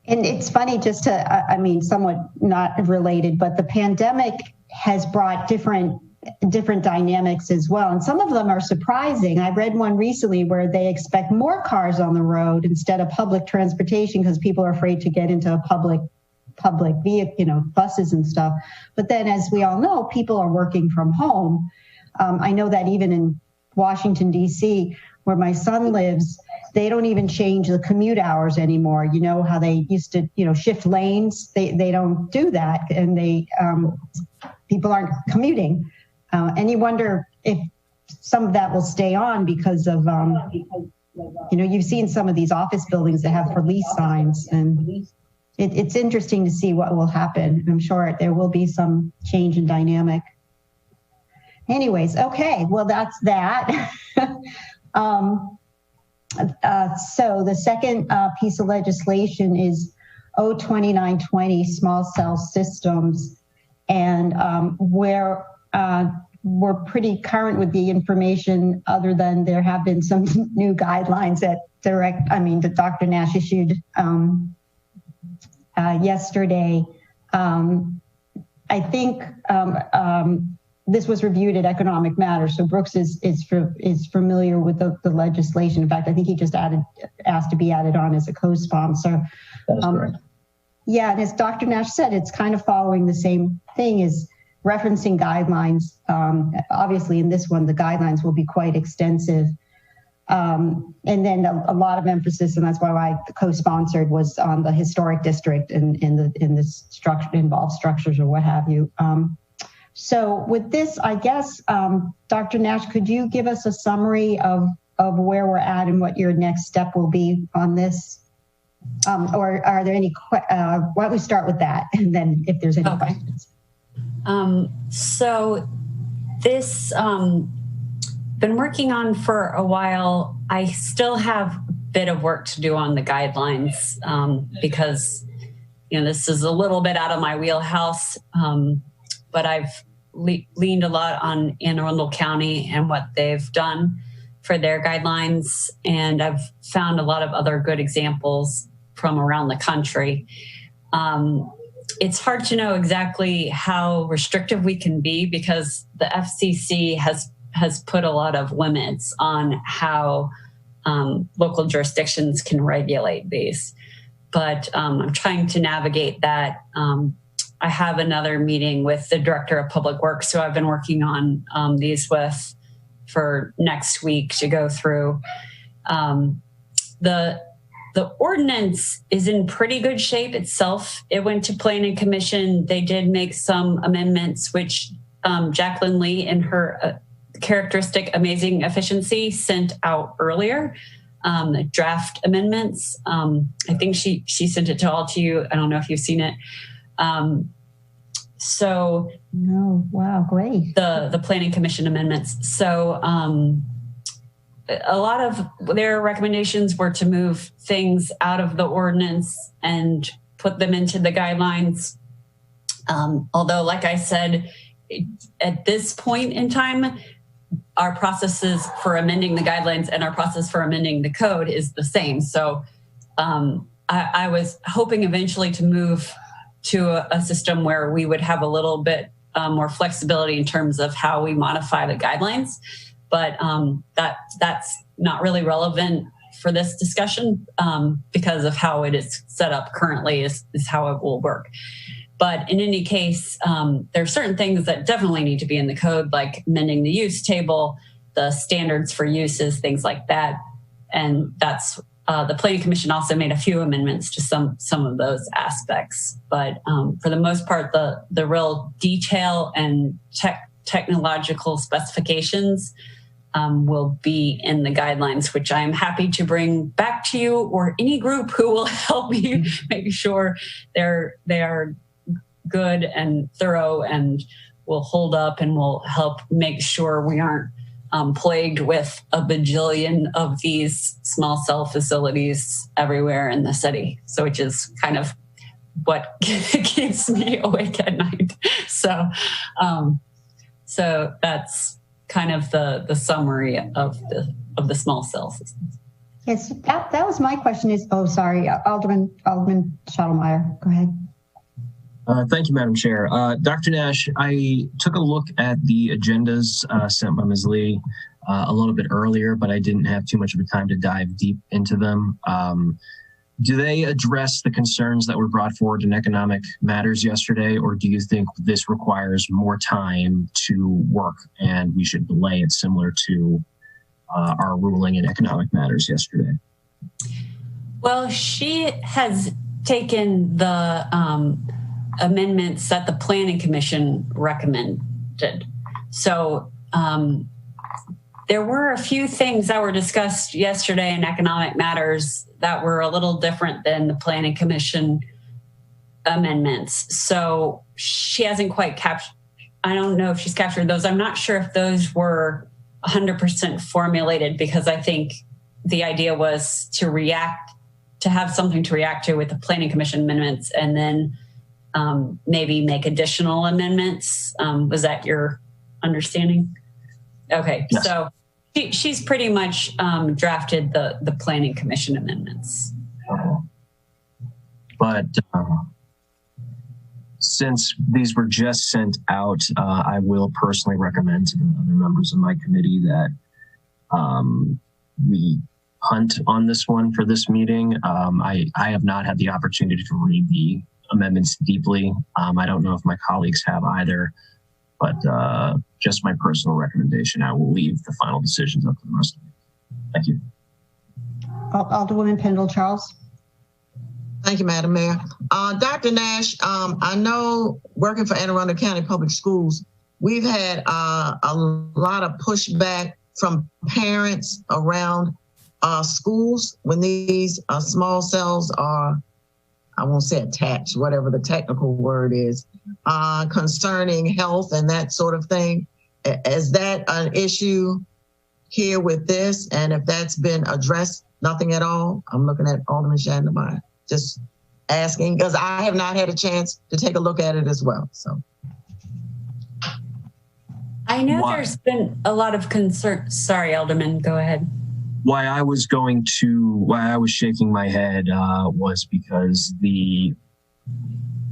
C: And it's funny, just to, somewhat not related, but the pandemic has brought different dynamics as well. And some of them are surprising. I read one recently where they expect more cars on the road instead of public transportation because people are afraid to get into public vehicle, buses and stuff. But then, as we all know, people are working from home. I know that even in Washington, D.C., where my son lives, they don't even change the commute hours anymore. You know how they used to, shift lanes? They don't do that. And people aren't commuting. And you wonder if some of that will stay on because of, you've seen some of these office buildings that have police signs, and it's interesting to see what will happen. I'm sure there will be some change in dynamic. Anyways, okay, well, that's that. So the second piece of legislation is O2920 small cell systems, and we're pretty current with the information, other than there have been some new guidelines that Dr. Nash issued yesterday. I think this was reviewed at Economic Matters, so Brooks is familiar with the legislation. In fact, I think he just asked to be added on as a co-sponsor.
A: That is correct.
C: Yeah, and as Dr. Nash said, it's kind of following the same thing as referencing guidelines. Obviously, in this one, the guidelines will be quite extensive. And then a lot of emphasis, and that's why I co-sponsored, was on the historic district and in the structure, involved structures or what have you. So with this, I guess, Dr. Nash, could you give us a summary of where we're at and what your next step will be on this? Or are there any, why don't we start with that, and then if there's any questions.
D: So this, been working on for a while. I still have a bit of work to do on the guidelines, because, this is a little bit out of my wheelhouse. But I've leaned a lot on Anne Arundel County and what they've done for their guidelines. And I've found a lot of other good examples from around the country. It's hard to know exactly how restrictive we can be, because the FCC has put a lot of limits on how local jurisdictions can regulate these. But I'm trying to navigate that. I have another meeting with the Director of Public Works, who I've been working on these with for next week to go through. The ordinance is in pretty good shape itself. It went to Planning Commission. They did make some amendments, which Jacqueline Lee, in her characteristic amazing efficiency, sent out earlier. Draft amendments. I think she sent it to all to you. I don't know if you've seen it. So
C: no, wow, great.
D: The Planning Commission amendments. So a lot of their recommendations were to move things out of the ordinance and put them into the guidelines. Although, like I said, at this point in time, our processes for amending the guidelines and our process for amending the code is the same. So I was hoping eventually to move to a system where we would have a little bit more flexibility in terms of how we modify the guidelines. But that's not really relevant for this discussion because of how it is set up currently is how it will work. But in any case, there are certain things that definitely need to be in the code, like amending the use table, the standards for uses, things like that. And that's the Planning Commission also made a few amendments to some of those aspects. But for the most part, the real detail and technological specifications will be in the guidelines, which I'm happy to bring back to you or any group who will help me make sure they are good and thorough and will hold up and will help make sure we aren't plagued with a bajillion of these small cell facilities everywhere in the city. So which is kind of what keeps me awake at night. So that's kind of the summary of the small cell systems.
C: Yes, that was my question. Alderman Schottlemeier, go ahead.
A: Thank you, Madam Chair. Dr. Nash, I took a look at the agendas sent by Ms. Lee a little bit earlier, but I didn't have too much of a time to dive deep into them. Do they address the concerns that were brought forward in economic matters yesterday, or do you think this requires more time to work and we should delay it similar to our ruling in economic matters yesterday?
D: Well, she has taken the amendments that the Planning Commission recommended. So there were a few things that were discussed yesterday in economic matters that were a little different than the Planning Commission amendments. So she hasn't quite captured, I don't know if she's captured those. I'm not sure if those were 100% formulated because I think the idea was to have something to react to with the Planning Commission amendments and then maybe make additional amendments. Was that your understanding? Okay, yes. So she's pretty much drafted the Planning Commission amendments.
A: But since these were just sent out, I will personally recommend to the other members of my committee that we punt on this one for this meeting. I have not had the opportunity to read the amendments deeply. I don't know if my colleagues have either, but just my personal recommendation, I will leave the final decisions up to the rest of you. Thank you.
C: Alderwoman Pendle-Charles.
B: Thank you, Madam Mayor. Dr. Nash, I know working for Anne Arundel County Public Schools, we've had a lot of pushback from parents around schools when these small cells are, I won't say attached, whatever the technical word is, concerning health and that sort of thing. Is that an issue here with this? And if that's been addressed, nothing at all? I'm looking at Alderman Schottlemeier, just asking, because I have not had a chance to take a look at it as well. So
D: I know there's been a lot of concern. Sorry, Alderman, go ahead.
A: Why I was shaking my head was because the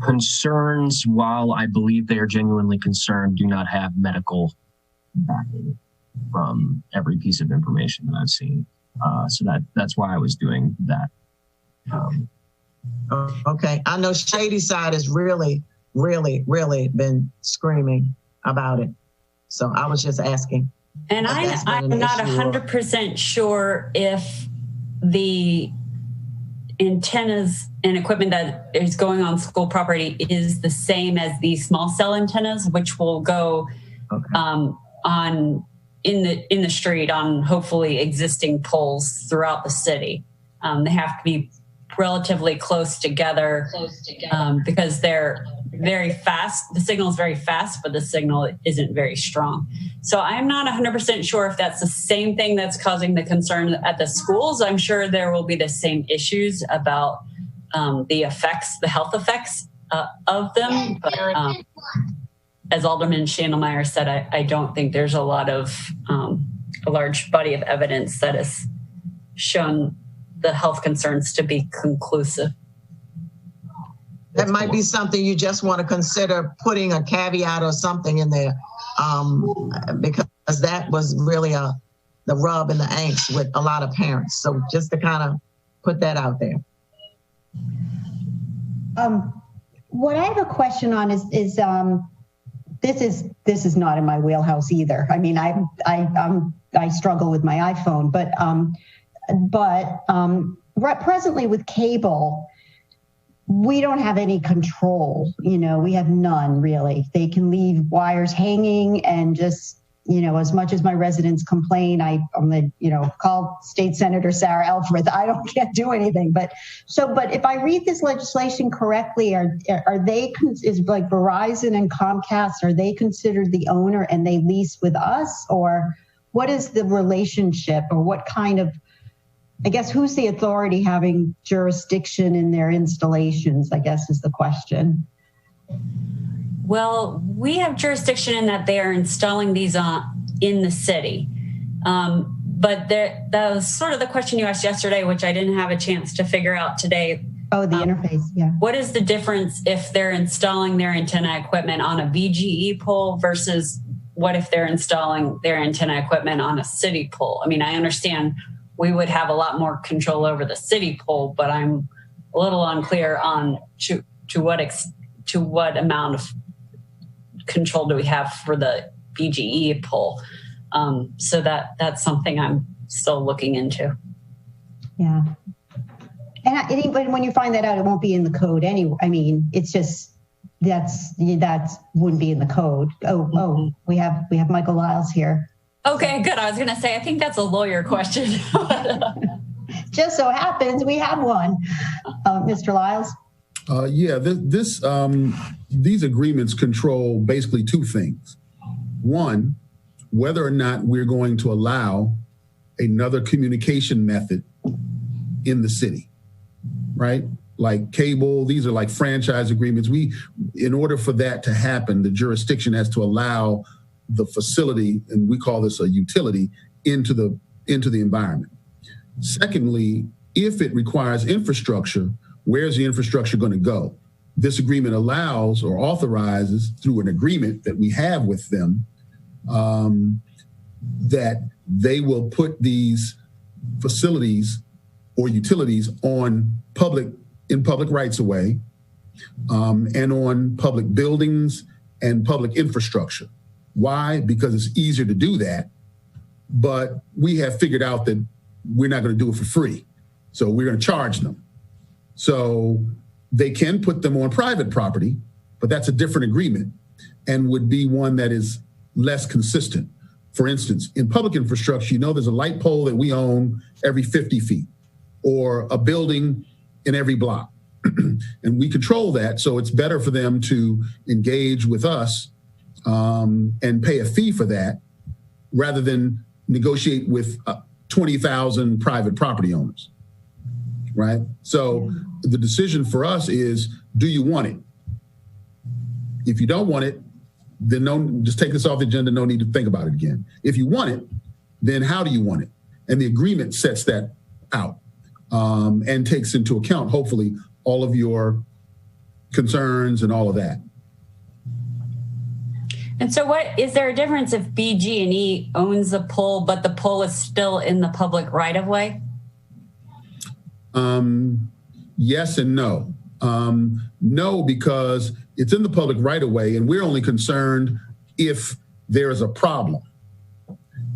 A: concerns, while I believe they are genuinely concerned, do not have medical backing from every piece of information that I've seen. So that's why I was doing that.
B: Okay. I know Shady Side has really, really, really been screaming about it. So I was just asking.
D: And I'm not 100% sure if the antennas and equipment that is going on school property is the same as the small cell antennas, which will go on in the street on hopefully existing poles throughout the city. They have to be relatively close together because they're very fast. The signal is very fast, but the signal isn't very strong. So I'm not 100% sure if that's the same thing that's causing the concern at the schools. I'm sure there will be the same issues about the health effects of them. But as Alderman Schandelmeyer said, I don't think there's a large body of evidence that has shown the health concerns to be conclusive.
B: That might be something you just want to consider putting a caveat or something in there, because that was really the rub and the angst with a lot of parents. So just to kind of put that out there.
C: What I have a question on is this is not in my wheelhouse either. I mean, I struggle with my iPhone, but presently with cable, we don't have any control. We have none really. They can leave wires hanging and just, as much as my residents complain, I'm call State Senator Sarah Elfreth. Can't do anything. But if I read this legislation correctly, is like Verizon and Comcast, are they considered the owner and they lease with us, or what is the relationship, or what kind of, I guess, who's the authority having jurisdiction in their installations, I guess is the question.
D: Well, we have jurisdiction in that they are installing these in the city. But that was sort of the question you asked yesterday, which I didn't have a chance to figure out today.
C: Oh, the interface, yeah. What
D: is the difference if they're installing their antenna equipment on a BGE pole versus what if they're installing their antenna equipment on a city pole? I mean, I understand we would have a lot more control over the city pole, but I'm a little unclear on to what amount of control do we have for the BGE pole. So that's something I'm still looking into.
C: Yeah. And when you find that out, it won't be in the code anyway. I mean, it's just, that wouldn't be in the code. Oh, we have Michael Lyles here.
D: Okay, good. I was going to say, I think that's a lawyer question.
C: Just so happens we have one. Mr. Lyles?
G: These agreements control basically two things. One, whether or not we're going to allow another communication method in the city, right? Like cable, these are like franchise agreements. In order for that to happen, the jurisdiction has to allow the facility, and we call this a utility, into the environment. Secondly, if it requires infrastructure, where's the infrastructure going to go? This agreement allows or authorizes through an agreement that we have with them that they will put these facilities or utilities in public rights of way and on public buildings and public infrastructure. Why? Because it's easier to do that, but we have figured out that we're not going to do it for free. So we're going to charge them. So they can put them on private property, but that's a different agreement and would be one that is less consistent. For instance, in public infrastructure, there's a light pole that we own every 50 feet or a building in every block. And we control that. So it's better for them to engage with us and pay a fee for that rather than negotiate with 20,000 private property owners, right? So the decision for us is, do you want it? If you don't want it, then just take this off the agenda, no need to think about it again. If you want it, then how do you want it? And the agreement sets that out and takes into account, hopefully, all of your concerns and all of that.
D: And so is there a difference if BG&E owns the pole, but the pole is still in the public right of way?
G: Yes and no. No, because it's in the public right of way, and we're only concerned if there is a problem.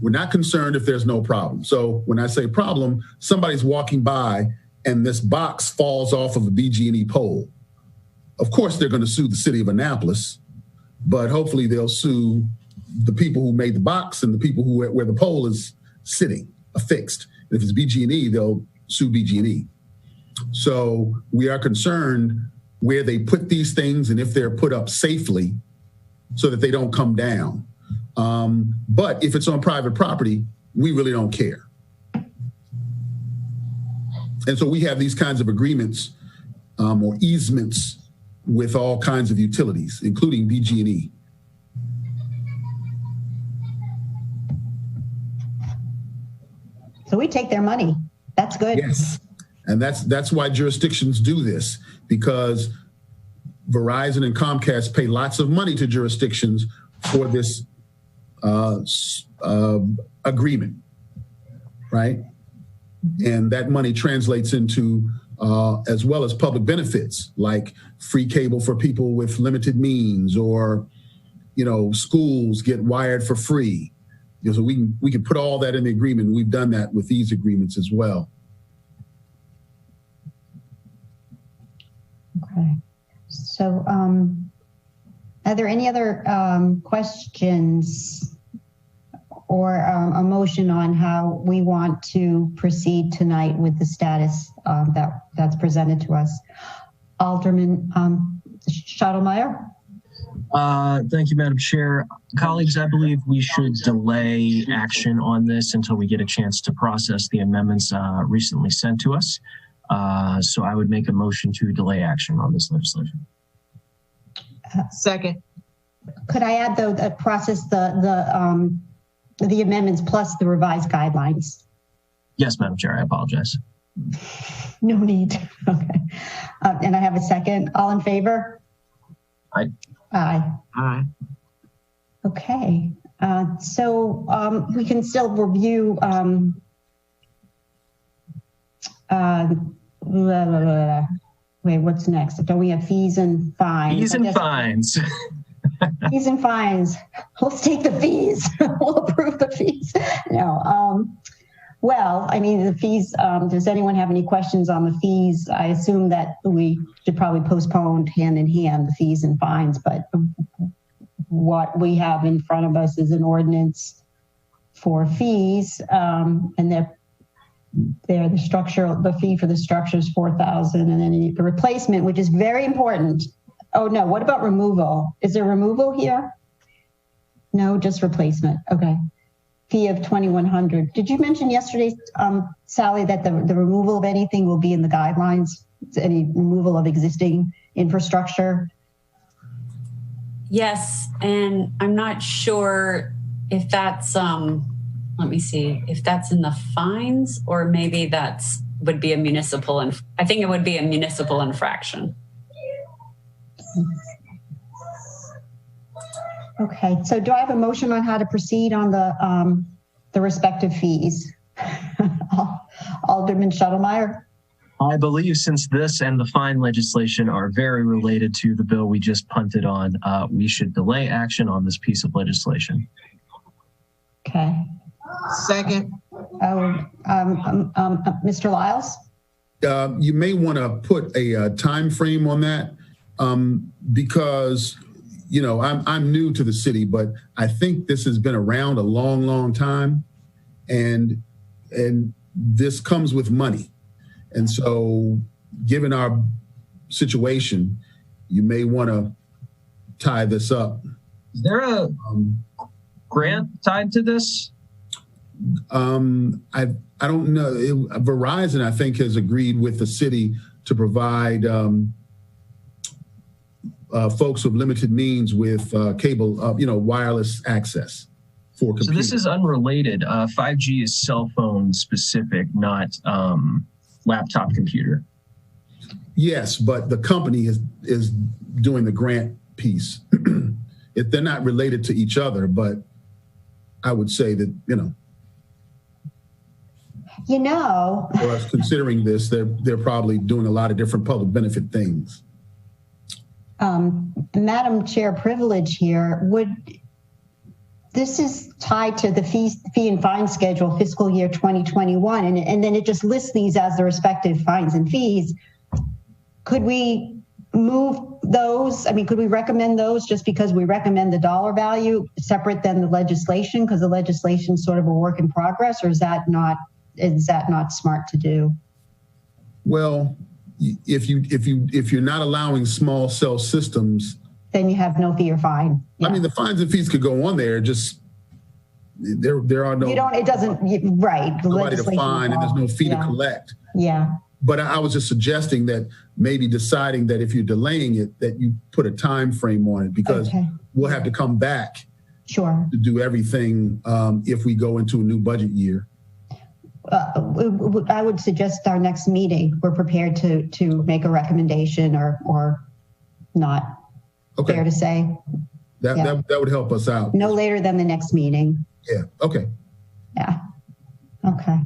G: We're not concerned if there's no problem. So when I say problem, somebody's walking by and this box falls off of a BG&E pole. Of course, they're going to sue the city of Annapolis, but hopefully they'll sue the people who made the box and the people where the pole is sitting, affixed. If it's BG&E, they'll sue BG&E. So we are concerned where they put these things and if they're put up safely so that they don't come down. But if it's on private property, we really don't care. And so we have these kinds of agreements or easements with all kinds of utilities, including BG&E.
C: So we take their money. That's good.
G: Yes, and that's why jurisdictions do this, because Verizon and Comcast pay lots of money to jurisdictions for this agreement, right? And that money translates into, as well as public benefits, like free cable for people with limited means, or, schools get wired for free. So we can put all that in the agreement. We've done that with these agreements as well.
C: Okay. So are there any other questions or a motion on how we want to proceed tonight with the status that's presented to us? Alderman Stottlemyre?
A: Thank you, Madam Chair. Colleagues, I believe we should delay action on this until we get a chance to process the amendments recently sent to us. So I would make a motion to delay action on this legislation.
B: Second.
C: Could I add, though, that process the amendments plus the revised guidelines?
A: Yes, Madam Chair, I apologize.
C: No need. Okay. And I have a second. All in favor?
A: Aye.
C: Aye.
B: Aye.
C: Okay. So we can still review wait, what's next? Don't we have fees and fines?
A: Fees and fines.
C: Fees and fines. Let's take the fees. We'll approve the fees. No. Well, I mean, the fees, does anyone have any questions on the fees? I assume that we should probably postpone hand in hand the fees and fines, but what we have in front of us is an ordinance for fees, and the structure, the fee for the structure is $4,000, and then the replacement, which is very important. Oh no, what about removal? Is there removal here? No, just replacement. Okay. Fee of $2,100. Did you mention yesterday, Sally, that the removal of anything will be in the guidelines? Any removal of existing infrastructure?
D: Yes, and I'm not sure if that's let me see if that's in the fines, or maybe would be a municipal, and I think it would be a municipal infraction.
C: Okay, so do I have a motion on how to proceed on the respective fees? Alderman Stottlemyre?
A: I believe since this and the fine legislation are very related to the bill we just punted on, we should delay action on this piece of legislation.
C: Okay.
B: Second.
C: Mr. Lyles?
G: You may want to put a time frame on that, because I'm new to the city, but I think this has been around a long, long time, and this comes with money. And so given our situation, you may want to tie this up.
A: Is there a grant tied to this?
G: I don't know. Verizon, I think, has agreed with the city to provide folks with limited means with cable, wireless access for computers.
A: So this is unrelated. 5G is cell phone specific, not laptop computer.
G: Yes, but the company is doing the grant piece. If they're not related to each other, but I would say that, for us considering this, they're probably doing a lot of different public benefit things.
C: Madam Chair, privilege here. This is tied to the fee and fine schedule fiscal year 2021, and then it just lists these as the respective fines and fees. Could we move those? I mean, could we recommend those just because we recommend the dollar value separate than the legislation, because the legislation is sort of a work in progress, or is that not smart to do?
G: Well, if you're not allowing small cell systems,
C: then you have no fee or fine. Yeah.
G: I mean, the fines and fees could go on there. Just there are no.
C: You don't. It doesn't. Right.
G: Nobody to fine, and there's no fee to collect.
C: Yeah.
G: But I was just suggesting that maybe deciding that if you're delaying it, that you put a time frame on it, because we'll have to come back
C: to
G: do everything if we go into a new budget year.
C: I would suggest our next meeting, we're prepared to make a recommendation or not. Fair to say?
G: That would help us out.
C: No later than the next meeting.
G: Yeah, okay.
C: Yeah, okay.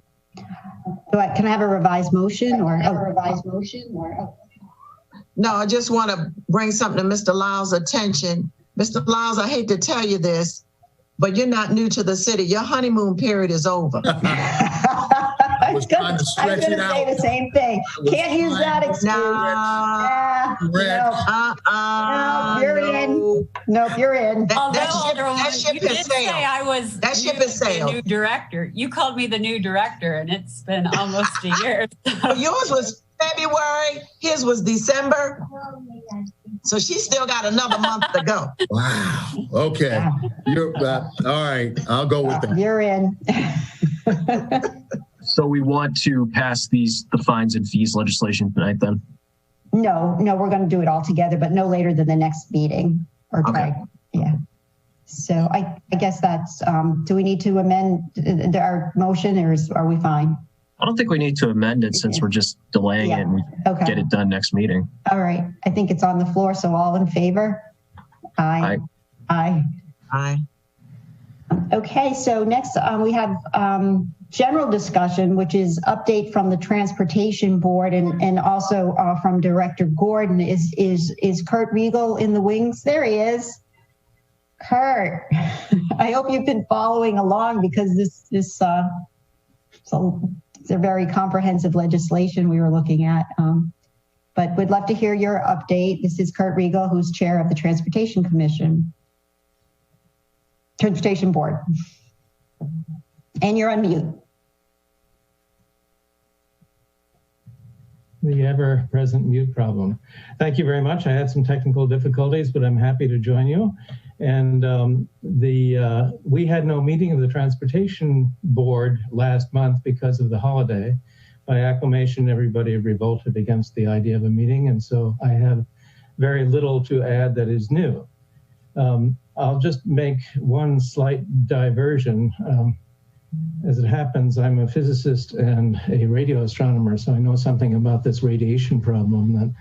C: Can I have a revised motion
B: No, I just want to bring something to Mr. Lyles' attention. Mr. Lyles, I hate to tell you this, but you're not new to the city. Your honeymoon period is over.
G: I was trying to stretch it out.
C: I was going to say the same thing. Can't use that excuse. No, you're in. Nope, you're in.
B: That ship has sailed.
D: I was
B: that ship has sailed.
D: New director. You called me the new director, and it's been almost a year.
B: Well, yours was February. His was December. So she's still got another month to go.
G: Wow. Okay. You're all right. I'll go with that.
C: You're in.
A: So we want to pass the fines and fees legislation tonight then?
C: No, we're going to do it all together, but no later than the next meeting. Yeah. So I guess that's, do we need to amend our motion, or are we fine?
A: I don't think we need to amend it since we're just delaying it and we get it done next meeting.
C: All right. I think it's on the floor. So all in favor? Aye. Okay. So next we have general discussion, which is update from the Transportation Board and also from Director Gordon. Is Kurt Riegel in the wings? There he is. Kurt, I hope you've been following along, because this it's a very comprehensive legislation we were looking at. But we'd love to hear your update. This is Kurt Riegel, who's chair of the Transportation Board. And you're on mute.
H: The ever-present mute problem. Thank you very much. I had some technical difficulties, but I'm happy to join you. And we had no meeting of the Transportation Board last month because of the holiday. By acclamation, everybody revolted against the idea of a meeting, and so I have very little to add that is new. I'll just make one slight diversion. As it happens, I'm a physicist and a radio astronomer, so I know something about this radiation problem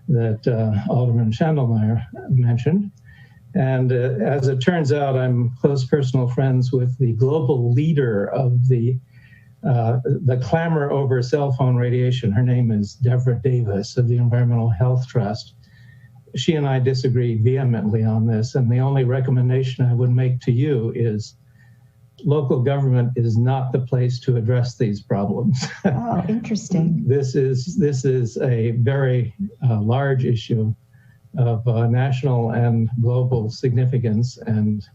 H: that Alderman Schandelmeyer mentioned. And as it turns out, I'm close personal friends with the global leader of the clamor over cell phone radiation. Her name is Deborah Davis of the Environmental Health Trust. She and I disagree vehemently on this, and the only recommendation I would make to you is local government is not the place to address these problems.
C: Oh, interesting.
H: This is a very large issue of national and global significance, and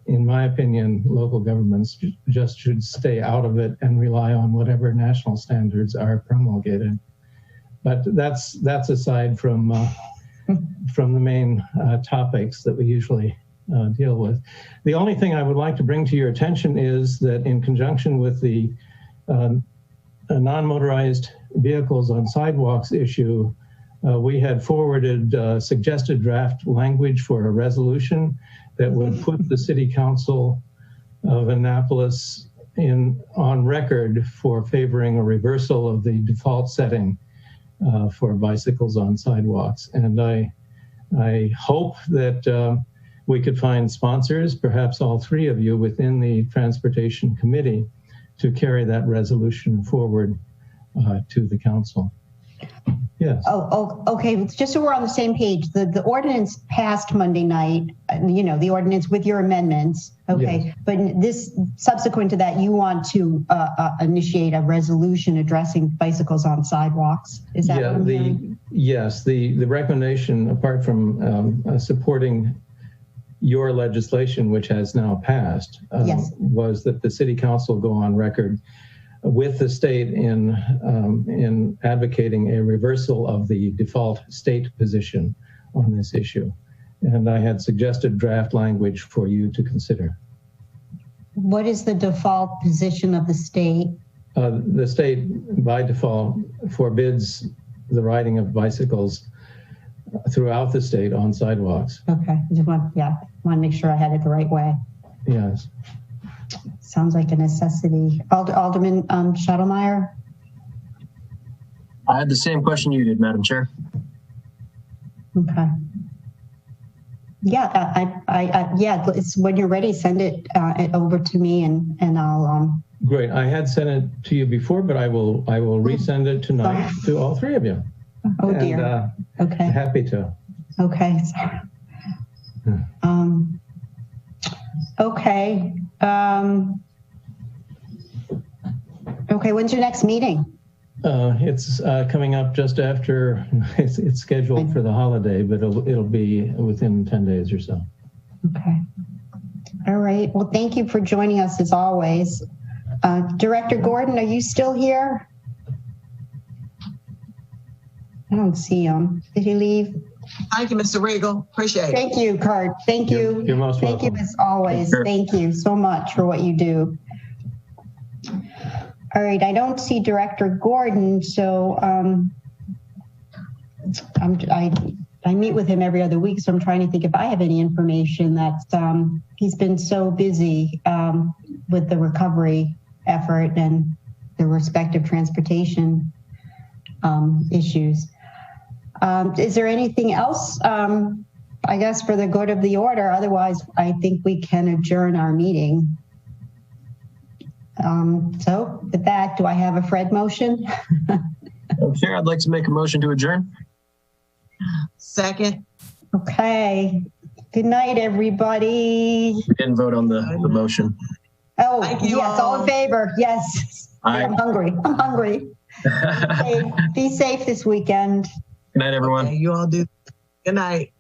H: in my opinion, local governments just should stay out of it and rely on whatever national standards are promulgated. But that's aside from the main topics that we usually deal with. The only thing I would like to bring to your attention is that in conjunction with the non-motorized vehicles on sidewalks issue, we had forwarded suggested draft language for a resolution that would put the City Council of Annapolis on record for favoring a reversal of the default setting for bicycles on sidewalks. And I hope that we could find sponsors, perhaps all three of you within the Transportation Committee, to carry that resolution forward to the council. Yes.
C: Oh, okay. Just so we're on the same page, the ordinance passed Monday night, the ordinance with your amendments. Okay. Yes. But this, subsequent to that, you want to initiate a resolution addressing bicycles on sidewalks. Is that what I'm hearing?
H: Yes. The recommendation, apart from supporting your legislation, which has now passed, yes, was that the City Council go on record with the state in advocating a reversal of the default state position on this issue. And I had suggested draft language for you to consider.
C: What is the default position of the state?
H: the state by default forbids the riding of bicycles throughout the state on sidewalks.
C: Okay, just want to make sure I had it the right way.
H: Yes.
C: Sounds like a necessity. Alderman Schottlemeier?
A: I had the same question you did, Madam Chair.
C: Okay. Yeah, it's when you're ready, send it over to me and I'll.
H: Great. I had sent it to you before, but I will resend it tonight to all three of you.
C: Oh dear. Okay.
H: Happy to.
C: Okay. Okay. Okay. When's your next meeting?
H: It's coming up just after. It's scheduled for the holiday, but it'll be within 10 days or so.
C: Okay. All right. Well, thank you for joining us as always. Director Gordon, are you still here? I don't see him. Did he leave?
B: Thank you, Mr. Regal. Appreciate it.
C: Thank you, Kurt. Thank you.
H: You're most welcome.
C: Thank you as always.
A: Sure.
C: Thank you so much for what you do. All right, I don't see Director Gordon, so I meet with him every other week, so I'm trying to think if I have any information that he's been so busy with the recovery effort and the respective transportation issues. Is there anything else, I guess, for the good of the order? Otherwise, I think we can adjourn our meeting. So with that, do I have a Fred motion?
A: Chair, I'd like to make a motion to adjourn.
B: Second.
C: Okay. Good night, everybody.
A: We didn't vote on the motion.
C: Oh,
B: Thank you
C: yes, all in favor. Yes.
A: Aye.
C: I'm hungry. Be safe this weekend.
A: Good night, everyone.
B: Okay, you all do. Good night.